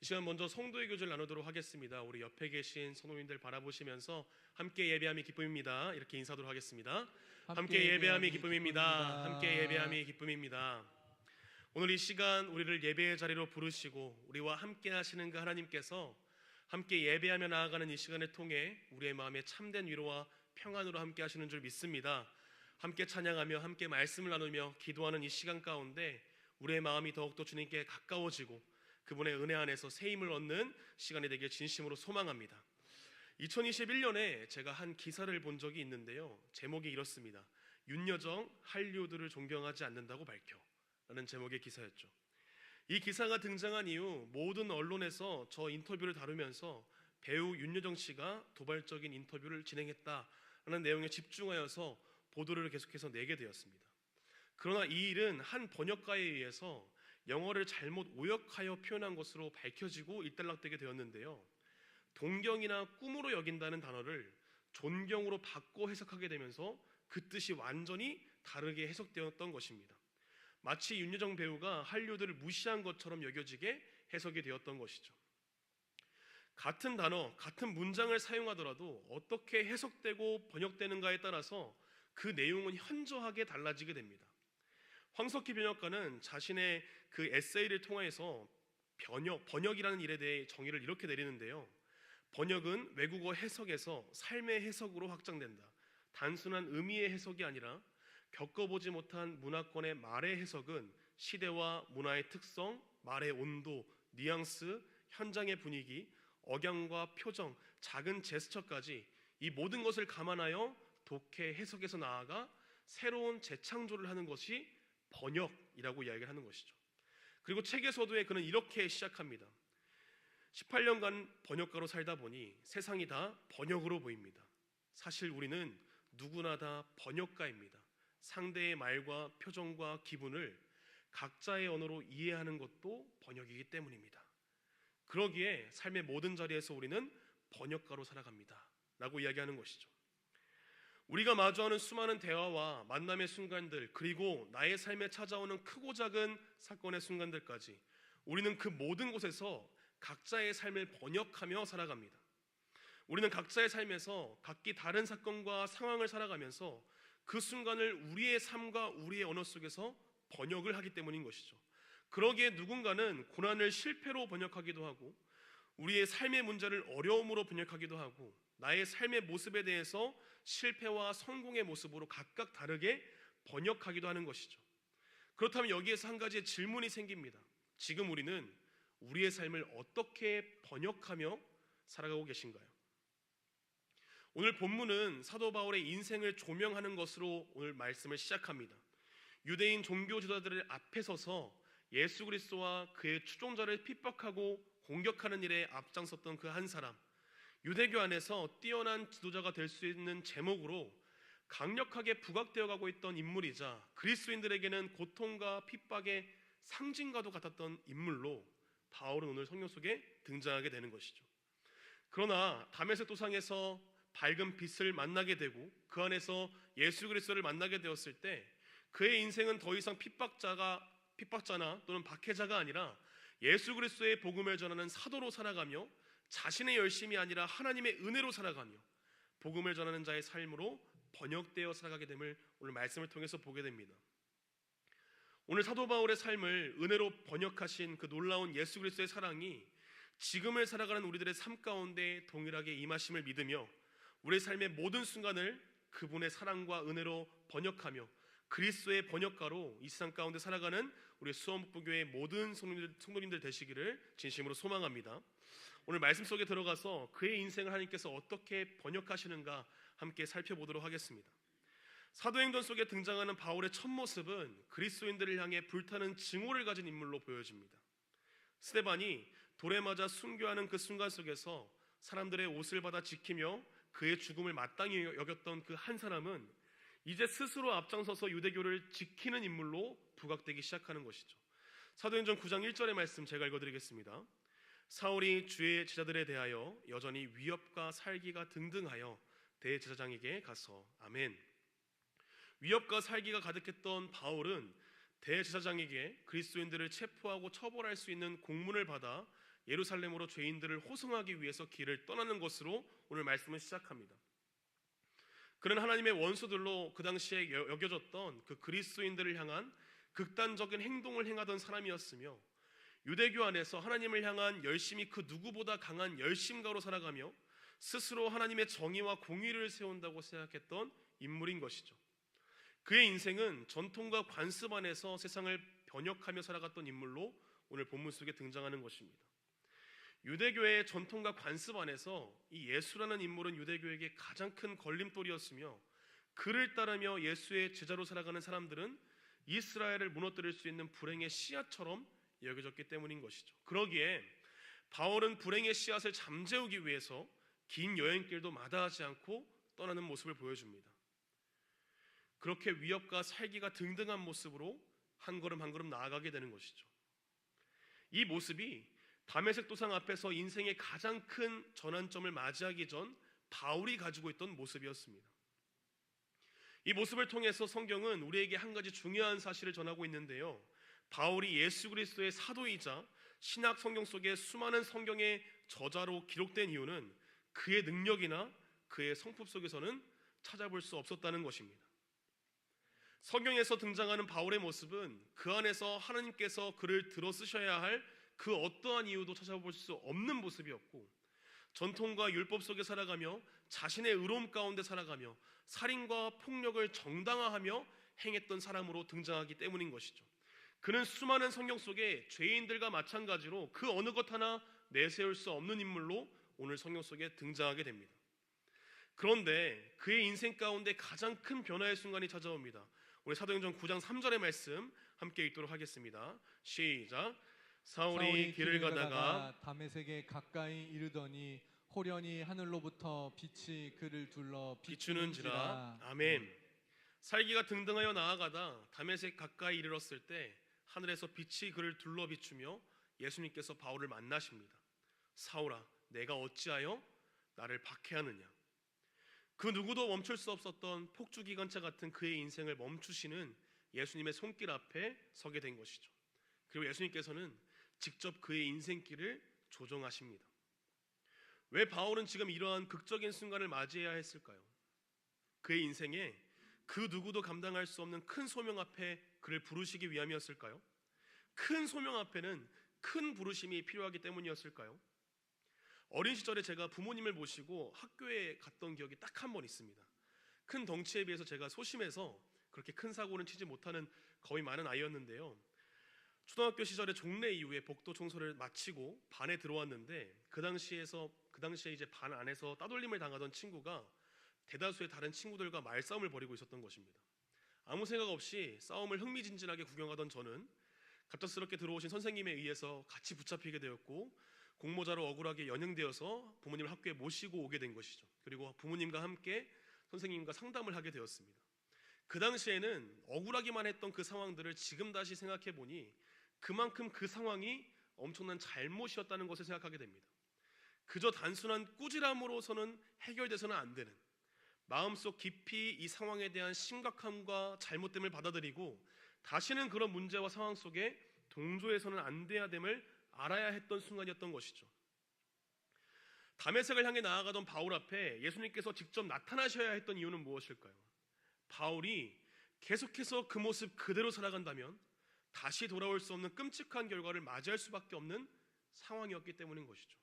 이 시간 먼저 성도의 교제를 나누도록 하겠습니다. 우리 옆에 계신 성도님들 바라보시면서 함께 예배함이 기쁨입니다. 이렇게 인사하도록 하겠습니다. 함께 예배함이 기쁨입니다. 함께 예배함이 기쁨입니다. 오늘 이 시간 우리를 예배의 자리로 부르시고 우리와 함께 하시는 그 하나님께서 함께 예배하며 나아가는 이 시간을 통해 우리의 마음에 참된 위로와 평안으로 함께 하시는 줄 믿습니다. 함께 찬양하며 함께 말씀을 나누며 기도하는 이 시간 가운데 우리의 마음이 더욱더 주님께 가까워지고 그분의 은혜 안에서 새 힘을 얻는 시간이 되길 진심으로 소망합니다. 2021년에 제가 한 기사를 본 적이 있는데요, 제목이 이렇습니다. 윤여정 한류들을 존경하지 않는다고 밝혀 라는 제목의 기사였죠. 이 기사가 등장한 이후 모든 언론에서 저 인터뷰를 다루면서 배우 윤여정 씨가 도발적인 인터뷰를 진행했다라는 내용에 집중하여서 보도를 계속해서 내게 되었습니다. 그러나 이 일은 한 번역가에 의해서 영어를 잘못 오역하여 표현한 것으로 밝혀지고 일단락되게 되었는데요, 동경이나 꿈으로 여긴다는 단어를 존경으로 바꿔 해석하게 되면서 그 뜻이 완전히 다르게 해석되었던 것입니다. 마치 윤여정 배우가 한류들을 무시한 것처럼 여겨지게 해석이 되었던 것이죠. 같은 단어, 같은 문장을 사용하더라도 어떻게 해석되고 번역되는가에 따라서 그 내용은 현저하게 달라지게 됩니다. 황석희 번역가는 자신의 그 에세이를 통해서 번역이라는 일에 대해 정의를 이렇게 내리는데요, 번역은 외국어 해석에서 삶의 해석으로 확장된다. 단순한 의미의 해석이 아니라 겪어보지 못한 문화권의 말의 해석은 시대와 문화의 특성, 말의 온도, 뉘앙스, 현장의 분위기, 억양과 표정, 작은 제스처까지 이 모든 것을 감안하여 독해 해석에서 나아가 새로운 재창조를 하는 것이 번역이라고 이야기를 하는 것이죠. 그리고 책에서도 그는 이렇게 시작합니다. 18년간 번역가로 살다 보니 세상이 다 번역으로 보입니다. 사실 우리는 누구나 다 번역가입니다. 상대의 말과 표정과 기분을 각자의 언어로 이해하는 것도 번역이기 때문입니다. 그러기에 삶의 모든 자리에서 우리는 번역가로 살아갑니다 라고 이야기하는 것이죠. 우리가 마주하는 수많은 대화와 만남의 순간들, 그리고 나의 삶에 찾아오는 크고 작은 사건의 순간들까지 우리는 그 모든 곳에서 각자의 삶을 번역하며 살아갑니다. 우리는 각자의 삶에서 각기 다른 사건과 상황을 살아가면서 그 순간을 우리의 삶과 우리의 언어 속에서 번역을 하기 때문인 것이죠. 그러기에 누군가는 고난을 실패로 번역하기도 하고 우리의 삶의 문제를 어려움으로 번역하기도 하고 나의 삶의 모습에 대해서 실패와 성공의 모습으로 각각 다르게 번역하기도 하는 것이죠. 그렇다면 여기에서 한 가지의 질문이 생깁니다. 지금 우리는 우리의 삶을 어떻게 번역하며 살아가고 계신가요? 오늘 본문은 사도 바울의 인생을 조명하는 것으로 오늘 말씀을 시작합니다. 유대인 종교 지도자들의 앞에 서서 예수 그리스도와 그의 추종자를 핍박하고 공격하는 일에 앞장섰던 그 한 사람, 유대교 안에서 뛰어난 지도자가 될 수 있는 제목으로 강력하게 부각되어 가고 있던 인물이자 그리스도인들에게는 고통과 핍박의 상징과도 같았던 인물로 바울은 오늘 성경 속에 등장하게 되는 것이죠. 그러나 다메섹 도상에서 밝은 빛을 만나게 되고 그 안에서 예수 그리스도를 만나게 되었을 때 그의 인생은 더 이상 핍박자나 또는 박해자가 아니라 예수 그리스도의 복음을 전하는 사도로 살아가며 자신의 열심이 아니라 하나님의 은혜로 살아가며 복음을 전하는 자의 삶으로 번역되어 살아가게 됨을 오늘 말씀을 통해서 보게 됩니다. 오늘 사도 바울의 삶을 은혜로 번역하신 그 놀라운 예수 그리스도의 사랑이 지금을 살아가는 우리들의 삶 가운데 동일하게 임하심을 믿으며 우리의 삶의 모든 순간을 그분의 사랑과 은혜로 번역하며 그리스도의 번역가로 이 세상 가운데 살아가는 우리 수원목부교의 모든 성도님들 되시기를 진심으로 소망합니다. 오늘 말씀 속에 들어가서 그의 인생을 하나님께서 어떻게 번역하시는가 함께 살펴보도록 하겠습니다. 사도행전 속에 등장하는 바울의 첫 모습은 그리스도인들을 향해 불타는 증오를 가진 인물로 보여집니다. 스데반이 돌에 맞아 순교하는 그 순간 속에서 사람들의 옷을 받아 지키며 그의 죽음을 마땅히 여겼던 그 한 사람은 이제 스스로 앞장서서 유대교를 지키는 인물로 부각되기 시작하는 것이죠. 사도행전 9장 1절의 말씀 제가 읽어드리겠습니다. 사울이 주의 제자들에 대하여 여전히 위협과 살기가 등등하여 대제사장에게 가서 아멘. 위협과 살기가 가득했던 바울은 대제사장에게 그리스도인들을 체포하고 처벌할 수 있는 공문을 받아 예루살렘으로 죄인들을 호송하기 위해서 길을 떠나는 것으로 오늘 말씀을 시작합니다. 그는 하나님의 원수들로 그 당시에 여겨졌던 그 그리스도인들을 향한 극단적인 행동을 행하던 사람이었으며, 유대교 안에서 하나님을 향한 열심이 그 누구보다 강한 열심가로 살아가며 스스로 하나님의 정의와 공의를 세운다고 생각했던 인물인 것이죠. 그의 인생은 전통과 관습 안에서 세상을 변혁하며 살아갔던 인물로 오늘 본문 속에 등장하는 것입니다. 유대교의 전통과 관습 안에서 이 예수라는 인물은 유대교에게 가장 큰 걸림돌이었으며, 그를 따르며 예수의 제자로 살아가는 사람들은 이스라엘을 무너뜨릴 수 있는 불행의 씨앗처럼 여겨졌기 때문인 것이죠. 그러기에 바울은 불행의 씨앗을 잠재우기 위해서 긴 여행길도 마다하지 않고 떠나는 모습을 보여줍니다. 그렇게 위협과 살기가 등등한 모습으로 한 걸음 한 걸음 나아가게 되는 것이죠. 이 모습이 다메섹 도상 앞에서 인생의 가장 큰 전환점을 맞이하기 전 바울이 가지고 있던 모습이었습니다. 이 모습을 통해서 성경은 우리에게 한 가지 중요한 사실을 전하고 있는데요, 바울이 예수 그리스도의 사도이자 신약 성경 속에 수많은 성경의 저자로 기록된 이유는 그의 능력이나 그의 성품 속에서는 찾아볼 수 없었다는 것입니다. 성경에서 등장하는 바울의 모습은 그 안에서 하나님께서 그를 들어 쓰셔야 할 그 어떠한 이유도 찾아볼 수 없는 모습이었고, 전통과 율법 속에 살아가며 자신의 의로움 가운데 살아가며 살인과 폭력을 정당화하며 행했던 사람으로 등장하기 때문인 것이죠. 그는 수많은 성경 속에 죄인들과 마찬가지로 그 어느 것 하나 내세울 수 없는 인물로 오늘 성경 속에 등장하게 됩니다. 그런데 그의 인생 가운데 가장 큰 변화의 순간이 찾아옵니다. 우리 사도행전 9장 3절의 말씀 함께 읽도록 하겠습니다. 시작. 사울이 길을 가다가 다메섹에 가까이 이르더니 호련히 하늘로부터 빛이 그를 둘러 비추는지라. 아멘. 살기가 등등하여 나아가다 다메섹 가까이 이르렀을 때 하늘에서 빛이 그를 둘러 비추며 예수님께서 바울을 만나십니다. 사울아, 내가 어찌하여 나를 박해하느냐. 그 누구도 멈출 수 없었던 폭주기관차 같은 그의 인생을 멈추시는 예수님의 손길 앞에 서게 된 것이죠. 그리고 예수님께서는 직접 그의 인생길을 조정하십니다. 왜 바울은 지금 이러한 극적인 순간을 맞이해야 했을까요? 그의 인생에 그 누구도 감당할 수 없는 큰 소명 앞에 그를 부르시기 위함이었을까요? 큰 소명 앞에는 큰 부르심이 필요하기 때문이었을까요? 어린 시절에 제가 부모님을 모시고 학교에 갔던 기억이 딱 한 번 있습니다. 큰 덩치에 비해서 제가 소심해서 그렇게 큰 사고는 치지 못하는 겁이 많은 아이였는데요, 초등학교 시절에 종례 이후에 복도 청소를 마치고 반에 들어왔는데 그 당시에 이제 반 안에서 따돌림을 당하던 친구가 대다수의 다른 친구들과 말싸움을 벌이고 있었던 것입니다. 아무 생각 없이 싸움을 흥미진진하게 구경하던 저는 갑작스럽게 들어오신 선생님에 의해서 같이 붙잡히게 되었고, 공모자로 억울하게 연행되어서 부모님을 학교에 모시고 오게 된 것이죠. 그리고 부모님과 함께 선생님과 상담을 하게 되었습니다. 그 당시에는 억울하기만 했던 그 상황들을 지금 다시 생각해 보니 그만큼 그 상황이 엄청난 잘못이었다는 것을 생각하게 됩니다. 그저 단순한 꾸지람으로서는 해결돼서는 안 되는, 마음속 깊이 이 상황에 대한 심각함과 잘못됨을 받아들이고 다시는 그런 문제와 상황 속에 동조해서는 안 돼야 됨을 알아야 했던 순간이었던 것이죠. 다메섹을 향해 나아가던 바울 앞에 예수님께서 직접 나타나셔야 했던 이유는 무엇일까요? 바울이 계속해서 그 모습 그대로 살아간다면 다시 돌아올 수 없는 끔찍한 결과를 맞이할 수밖에 없는 상황이었기 때문인 것이죠.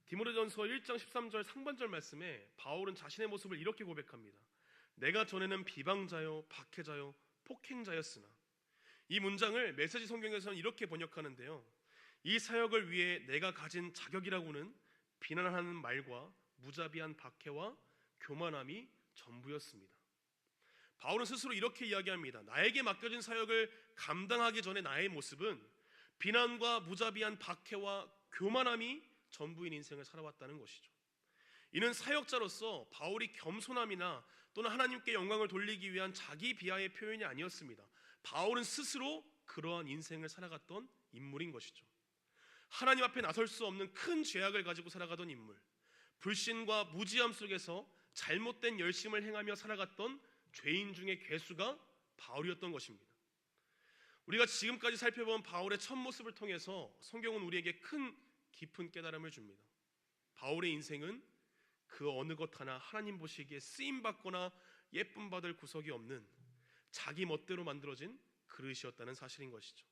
디모데전서 1장 13절 상반절 말씀에 바울은 자신의 모습을 이렇게 고백합니다. 내가 전에는 비방자요 박해자요 폭행자였으나. 이 문장을 메시지 성경에서는 이렇게 번역하는데요, 이 사역을 위해 내가 가진 자격이라고는 비난하는 말과 무자비한 박해와 교만함이 전부였습니다. 바울은 스스로 이렇게 이야기합니다. 나에게 맡겨진 사역을 감당하기 전에 나의 모습은 비난과 무자비한 박해와 교만함이 전부인 인생을 살아왔다는 것이죠. 이는 사역자로서 바울이 겸손함이나 또는 하나님께 영광을 돌리기 위한 자기 비하의 표현이 아니었습니다. 바울은 스스로 그러한 인생을 살아갔던 인물인 것이죠. 하나님 앞에 나설 수 없는 큰 죄악을 가지고 살아가던 인물, 불신과 무지함 속에서 잘못된 열심을 행하며 살아갔던 죄인 중의 괴수가 바울이었던 것입니다. 우리가 지금까지 살펴본 바울의 첫 모습을 통해서 성경은 우리에게 큰 깊은 깨달음을 줍니다. 바울의 인생은 그 어느 것 하나 하나님 보시기에 쓰임받거나 예쁨 받을 구석이 없는 자기 멋대로 만들어진 그릇이었다는 사실인 것이죠.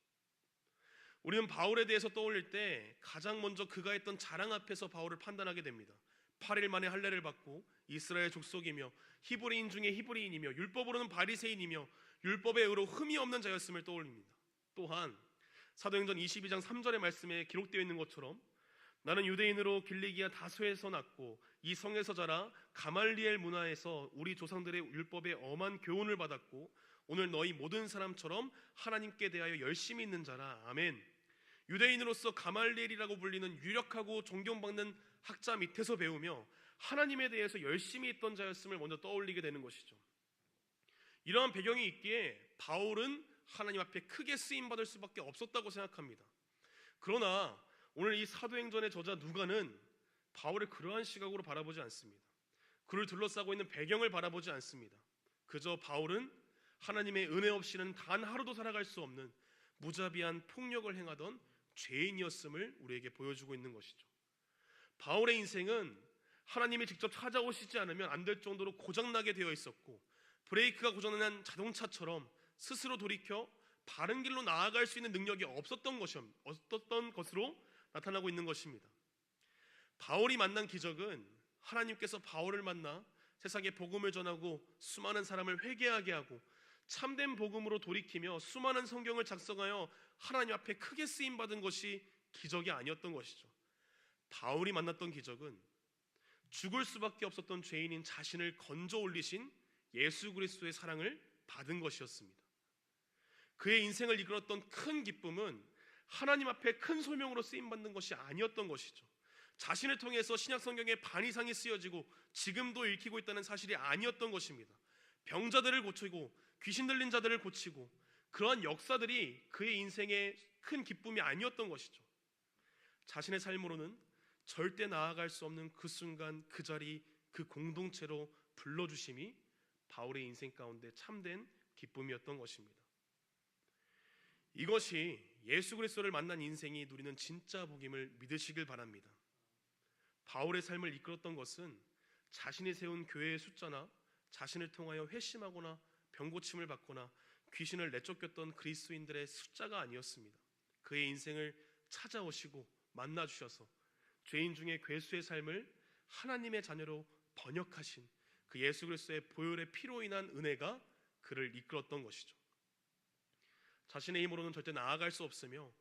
우리는 바울에 대해서 떠올릴 때 가장 먼저 그가 했던 자랑 앞에서 바울을 판단하게 됩니다. 8일 만에 할례를 받고 이스라엘 족속이며 히브리인 중에 히브리인이며 율법으로는 바리새인이며 율법의 의로 흠이 없는 자였음을 떠올립니다. 또한 사도행전 22장 3절의 말씀에 기록되어 있는 것처럼 나는 유대인으로 길리기아 다소에서 났고 이 성에서 자라 가말리엘 문화에서 우리 조상들의 율법에 엄한 교훈을 받았고 오늘 너희 모든 사람처럼 하나님께 대하여 열심히 있는 자라. 아멘. 유대인으로서 가말리엘이라고 불리는 유력하고 존경받는 학자 밑에서 배우며 하나님에 대해서 열심히 있던 자였음을 먼저 떠올리게 되는 것이죠. 이러한 배경이 있기에 바울은 하나님 앞에 크게 쓰임받을 수밖에 없었다고 생각합니다. 그러나 오늘 이 사도행전의 저자 누가는 바울을 그러한 시각으로 바라보지 않습니다. 그를 둘러싸고 있는 배경을 바라보지 않습니다. 그저 바울은 하나님의 은혜 없이는 단 하루도 살아갈 수 없는 무자비한 폭력을 행하던 죄인이었음을 우리에게 보여주고 있는 것이죠. 바울의 인생은 하나님이 직접 찾아오시지 않으면 안 될 정도로 고장나게 되어 있었고 브레이크가 고장난 자동차처럼 스스로 돌이켜 바른 길로 나아갈 수 있는 능력이 없었던 것으로 나타나고 있는 것입니다. 바울이 만난 기적은 하나님께서 바울을 만나 세상에 복음을 전하고 수많은 사람을 회개하게 하고 참된 복음으로 돌이키며 수많은 성경을 작성하여 하나님 앞에 크게 쓰임받은 것이 기적이 아니었던 것이죠. 바울이 만났던 기적은 죽을 수밖에 없었던 죄인인 자신을 건져 올리신 예수 그리스도의 사랑을 받은 것이었습니다. 그의 인생을 이끌었던 큰 기쁨은 하나님 앞에 큰 소명으로 쓰임받는 것이 아니었던 것이죠. 자신을 통해서 신약 성경의 반 이상이 쓰여지고 지금도 읽히고 있다는 사실이 아니었던 것입니다. 병자들을 고치고 귀신 들린 자들을 고치고 그러한 역사들이 그의 인생의 큰 기쁨이 아니었던 것이죠. 자신의 삶으로는 절대 나아갈 수 없는 그 순간 그 자리 그 공동체로 불러주심이 바울의 인생 가운데 참된 기쁨이었던 것입니다. 이것이 예수 그리스도를 만난 인생이 누리는 진짜 복임을 믿으시길 바랍니다. 바울의 삶을 이끌었던 것은 자신이 세운 교회의 숫자나 자신을 통하여 회심하거나 병고침을 받거나 귀신을 내쫓겼던 그리스도인들의 숫자가 아니었습니다. 그의 인생을 찾아오시고 만나주셔서 죄인 중에 괴수의 삶을 하나님의 자녀로 번역하신 그 예수 그리스도의 보혈의 피로 인한 은혜가 그를 이끌었던 것이죠. 자신의 힘으로는 절대 나아갈 수 없으며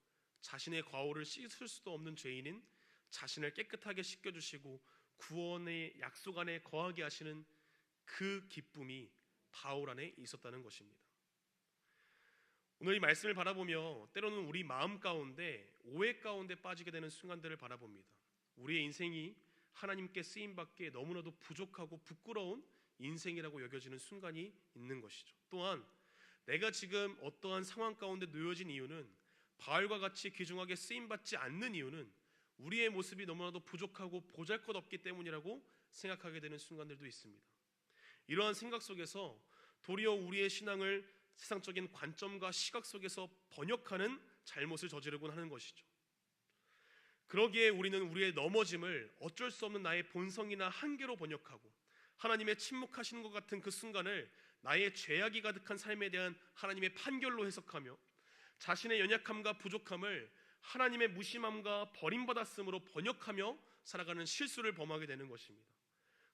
자신의 과오를 씻을 수도 없는 죄인인 자신을 깨끗하게 씻겨주시고 구원의 약속 안에 거하게 하시는 그 기쁨이 바울 안에 있었다는 것입니다. 오늘 이 말씀을 바라보며 때로는 우리 마음 가운데 오해 가운데 빠지게 되는 순간들을 바라봅니다. 우리의 인생이 하나님께 쓰임받기에 너무나도 부족하고 부끄러운 인생이라고 여겨지는 순간이 있는 것이죠. 또한 내가 지금 어떠한 상황 가운데 놓여진 이유는 바울과 같이 귀중하게 쓰임받지 않는 이유는 우리의 모습이 너무나도 부족하고 보잘것없기 때문이라고 생각하게 되는 순간들도 있습니다. 이러한 생각 속에서 도리어 우리의 신앙을 세상적인 관점과 시각 속에서 번역하는 잘못을 저지르곤 하는 것이죠. 그러기에 우리는 우리의 넘어짐을 어쩔 수 없는 나의 본성이나 한계로 번역하고 하나님의 침묵하시는 것 같은 그 순간을 나의 죄악이 가득한 삶에 대한 하나님의 판결로 해석하며 자신의 연약함과 부족함을 하나님의 무심함과 버림받았음으로 번역하며 살아가는 실수를 범하게 되는 것입니다.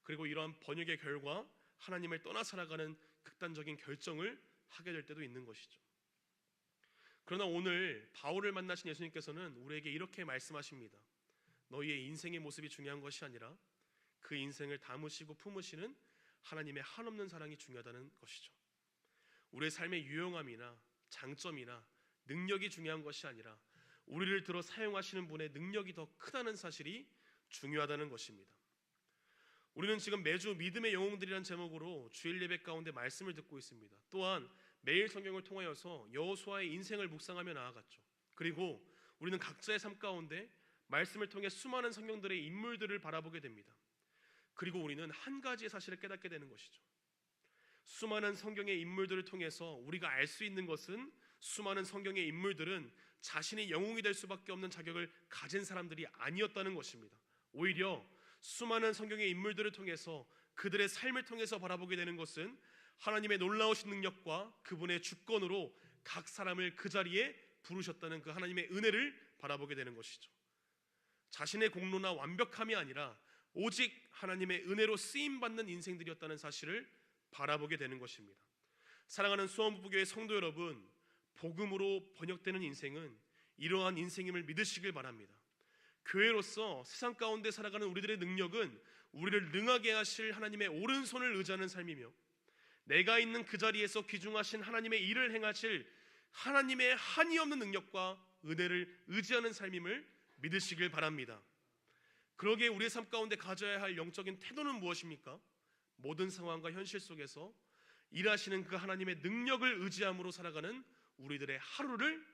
그리고 이러한 번역의 결과 하나님을 떠나 살아가는 극단적인 결정을 하게 될 때도 있는 것이죠. 그러나 오늘 바울을 만나신 예수님께서는 우리에게 이렇게 말씀하십니다. 너희의 인생의 모습이 중요한 것이 아니라 그 인생을 담으시고 품으시는 하나님의 한없는 사랑이 중요하다는 것이죠. 우리의 삶의 유용함이나 장점이나 능력이 중요한 것이 아니라 우리를 들어 사용하시는 분의 능력이 더 크다는 사실이 중요하다는 것입니다. 우리는 지금 매주 믿음의 영웅들이라는 제목으로 주일 예배 가운데 말씀을 듣고 있습니다. 또한 매일 성경을 통하여서 여호수아의 인생을 묵상하며 나아갔죠. 그리고 우리는 각자의 삶 가운데 말씀을 통해 수많은 성경들의 인물들을 바라보게 됩니다. 그리고 우리는 한 가지의 사실을 깨닫게 되는 것이죠. 수많은 성경의 인물들을 통해서 우리가 알 수 있는 것은 수많은 성경의 인물들은 자신이 영웅이 될 수밖에 없는 자격을 가진 사람들이 아니었다는 것입니다. 오히려 수많은 성경의 인물들을 통해서 그들의 삶을 통해서 바라보게 되는 것은 하나님의 놀라우신 능력과 그분의 주권으로 각 사람을 그 자리에 부르셨다는 그 하나님의 은혜를 바라보게 되는 것이죠. 자신의 공로나 완벽함이 아니라 오직 하나님의 은혜로 쓰임받는 인생들이었다는 사실을 바라보게 되는 것입니다. 사랑하는 수원부부교회 성도 여러분, 복음으로 번역되는 인생은 이러한 인생임을 믿으시길 바랍니다. 교회로서 세상 가운데 살아가는 우리들의 능력은 우리를 능하게 하실 하나님의 오른손을 의지하는 삶이며, 내가 있는 그 자리에서 귀중하신 하나님의 일을 행하실 하나님의 한이 없는 능력과 은혜를 의지하는 삶임을 믿으시길 바랍니다. 그러기에 우리의 삶 가운데 가져야 할 영적인 태도는 무엇입니까? 모든 상황과 현실 속에서 일하시는 그 하나님의 능력을 의지함으로 살아가는 우리들의 하루를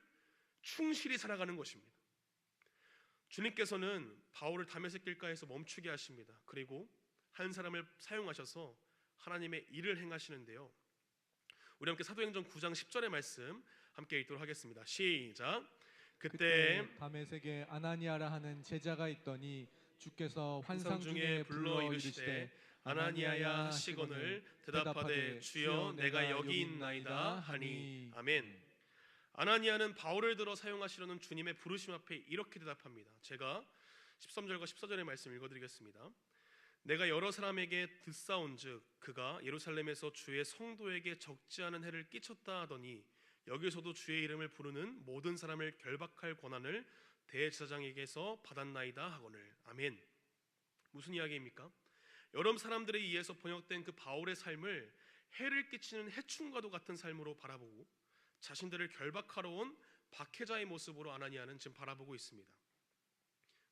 충실히 살아가는 것입니다. 주님께서는 바울을 다메섹 길가에서 멈추게 하십니다. 그리고 한 사람을 사용하셔서 하나님의 일을 행하시는데요, 우리 함께 사도행전 9장 10절의 말씀 함께 읽도록 하겠습니다. 시작. 그때 다메섹에 아나니아라 하는 제자가 있더니 주께서 환상 중에 불러 이르시되 아나니아야 하시거늘 대답하되 주여 내가 여기 있나이다 하니. 아멘. 아나니아는 바울을 들어 사용하시려는 주님의 부르심 앞에 이렇게 대답합니다. 제가 13절과 14절의 말씀 읽어드리겠습니다. 내가 여러 사람에게 듣사온즉 그가 예루살렘에서 주의 성도에게 적지 않은 해를 끼쳤다 하더니 여기서도 주의 이름을 부르는 모든 사람을 결박할 권한을 대제사장에게서 받았나이다 하거늘. 아멘. 무슨 이야기입니까? 여러 사람들에 의해서 번역된 그 바울의 삶을 해를 끼치는 해충과도 같은 삶으로 바라보고 자신들을 결박하러 온 박해자의 모습으로 아나니아는 지금 바라보고 있습니다.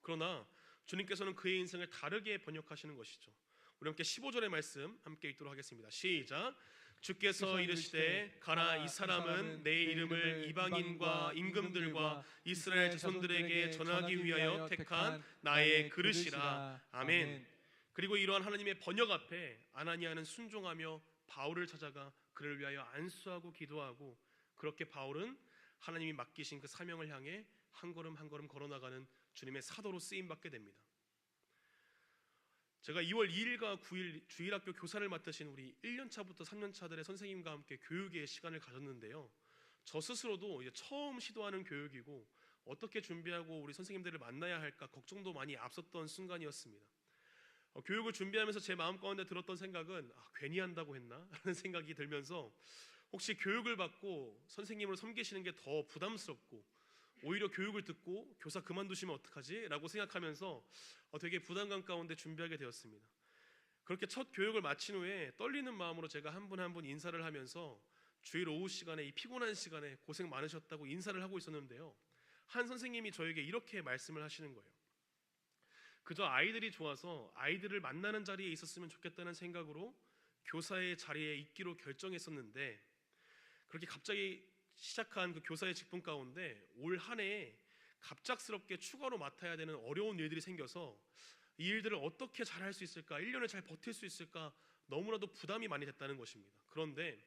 그러나 주님께서는 그의 인생을 다르게 번역하시는 것이죠. 우리 함께 15절의 말씀 함께 읽도록 하겠습니다. 시작. 주께서 이르시되 가라, 이 사람은 내 이름을 이방인과 임금들과 이스라엘 자손들에게 전하기 위하여 택한 나의 그릇이라. 아멘. 그리고 이러한 하나님의 번역 앞에 아나니아는 순종하며 바울을 찾아가 그를 위하여 안수하고 기도하고, 그렇게 바울은 하나님이 맡기신 그 사명을 향해 한 걸음 한 걸음 걸어나가는 주님의 사도로 쓰임받게 됩니다. 제가 2월 2일과 9일 주일학교 교사를 맡으신 우리 1년차부터 3년차들의 선생님과 함께 교육의 시간을 가졌는데요, 저 스스로도 이제 처음 시도하는 교육이고 어떻게 준비하고 우리 선생님들을 만나야 할까 걱정도 많이 앞섰던 순간이었습니다. 교육을 준비하면서 제 마음 가운데 들었던 생각은 괜히 한다고 했나? 라는 생각이 들면서 혹시 교육을 받고 선생님으로 섬기시는 게 더 부담스럽고 오히려 교육을 듣고 교사 그만두시면 어떡하지? 라고 생각하면서 되게 부담감 가운데 준비하게 되었습니다. 그렇게 첫 교육을 마친 후에 떨리는 마음으로 제가 한 분 한 분 인사를 하면서 주일 오후 시간에, 이 피곤한 시간에 고생 많으셨다고 인사를 하고 있었는데요, 한 선생님이 저에게 이렇게 말씀을 하시는 거예요. 그저 아이들이 좋아서 아이들을 만나는 자리에 있었으면 좋겠다는 생각으로 교사의 자리에 있기로 결정했었는데, 그렇게 갑자기 시작한 그 교사의 직분 가운데 올 한 해에 갑작스럽게 추가로 맡아야 되는 어려운 일들이 생겨서 이 일들을 어떻게 잘할 수 있을까, 1년을 잘 버틸 수 있을까 너무나도 부담이 많이 됐다는 것입니다. 그런데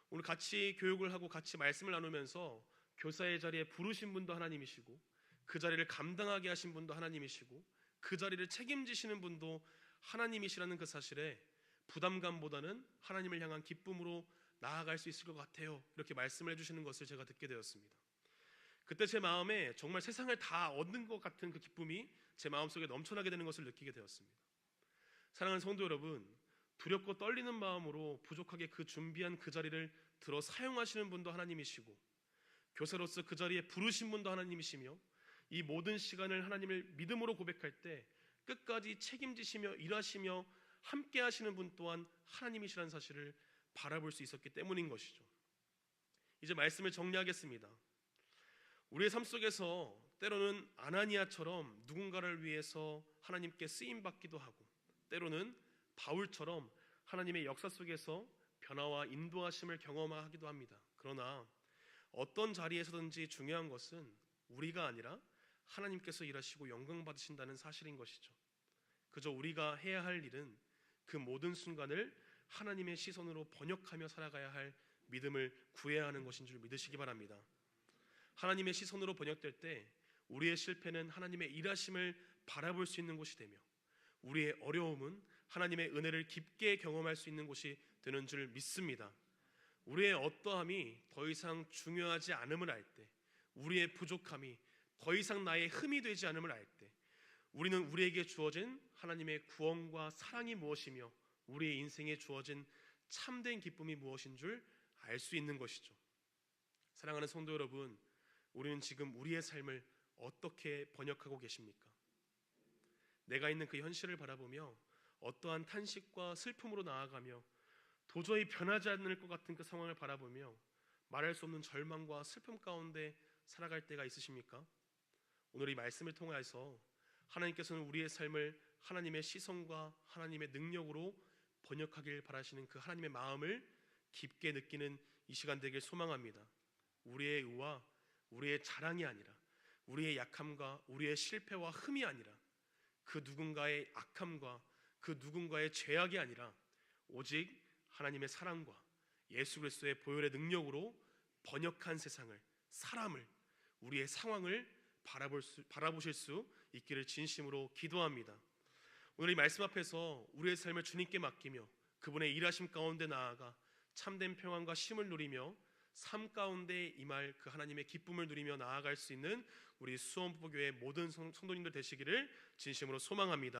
오늘 같이 교육을 하고 같이 말씀을 나누면서 교사의 자리에 부르신 분도 하나님이시고 그 자리를 감당하게 하신 분도 하나님이시고 그 자리를 책임지시는 분도 하나님이시라는 그 사실에 부담감보다는 하나님을 향한 기쁨으로 나아갈 수 있을 것 같아요, 이렇게 말씀을 해주시는 것을 제가 듣게 되었습니다. 그때 제 마음에 정말 세상을 다 얻는 것 같은 그 기쁨이 제 마음속에 넘쳐나게 되는 것을 느끼게 되었습니다. 사랑하는 성도 여러분, 두렵고 떨리는 마음으로 부족하게 그 준비한 그 자리를 들어 사용하시는 분도 하나님이시고 교사로서 그 자리에 부르신 분도 하나님이시며 이 모든 시간을 하나님을 믿음으로 고백할 때 끝까지 책임지시며 일하시며 함께 하시는 분 또한 하나님이시라는 사실을 바라볼 수 있었기 때문인 것이죠. 이제 말씀을 정리하겠습니다. 우리의 삶 속에서 때로는 아나니아처럼 누군가를 위해서 하나님께 쓰임받기도 하고, 때로는 바울처럼 하나님의 역사 속에서 변화와 인도하심을 경험하기도 합니다. 그러나 어떤 자리에서든지 중요한 것은 우리가 아니라 하나님께서 일하시고 영광 받으신다는 사실인 것이죠. 그저 우리가 해야 할 일은 그 모든 순간을 하나님의 시선으로 번역하며 살아가야 할 믿음을 구해야 하는 것인 줄 믿으시기 바랍니다. 하나님의 시선으로 번역될 때 우리의 실패는 하나님의 일하심을 바라볼 수 있는 곳이 되며 우리의 어려움은 하나님의 은혜를 깊게 경험할 수 있는 곳이 되는 줄 믿습니다. 우리의 어떠함이 더 이상 중요하지 않음을 알 때, 우리의 부족함이 더 이상 나의 흠이 되지 않음을 알 때, 우리는 우리에게 주어진 하나님의 구원과 사랑이 무엇이며 우리의 인생에 주어진 참된 기쁨이 무엇인 줄 알 수 있는 것이죠. 사랑하는 성도 여러분, 우리는 지금 우리의 삶을 어떻게 번역하고 계십니까? 내가 있는 그 현실을 바라보며 어떠한 탄식과 슬픔으로 나아가며 도저히 변하지 않을 것 같은 그 상황을 바라보며 말할 수 없는 절망과 슬픔 가운데 살아갈 때가 있으십니까? 오늘 이 말씀을 통해서 하나님께서는 우리의 삶을 하나님의 시선과 하나님의 능력으로 번역하길 바라시는 그 하나님의 마음을 깊게 느끼는 이 시간 되길 소망합니다. 우리의 의와 우리의 자랑이 아니라 우리의 약함과 우리의 실패와 흠이 아니라 그 누군가의 악함과 그 누군가의 죄악이 아니라 오직 하나님의 사랑과 예수 그리스도의 보혈의 능력으로 번역한 세상을, 사람을, 우리의 상황을 바라보실 수 있기를 진심으로 기도합니다. 오늘 이 말씀 앞에서 우리의 삶을 주님께 맡기며 그분의 일하심 가운데 나아가 참된 평안과 쉼을 누리며 삶 가운데 임할 그 하나님의 기쁨을 누리며 나아갈 수 있는 우리 수원부교회 모든 성도님들 되시기를 진심으로 소망합니다.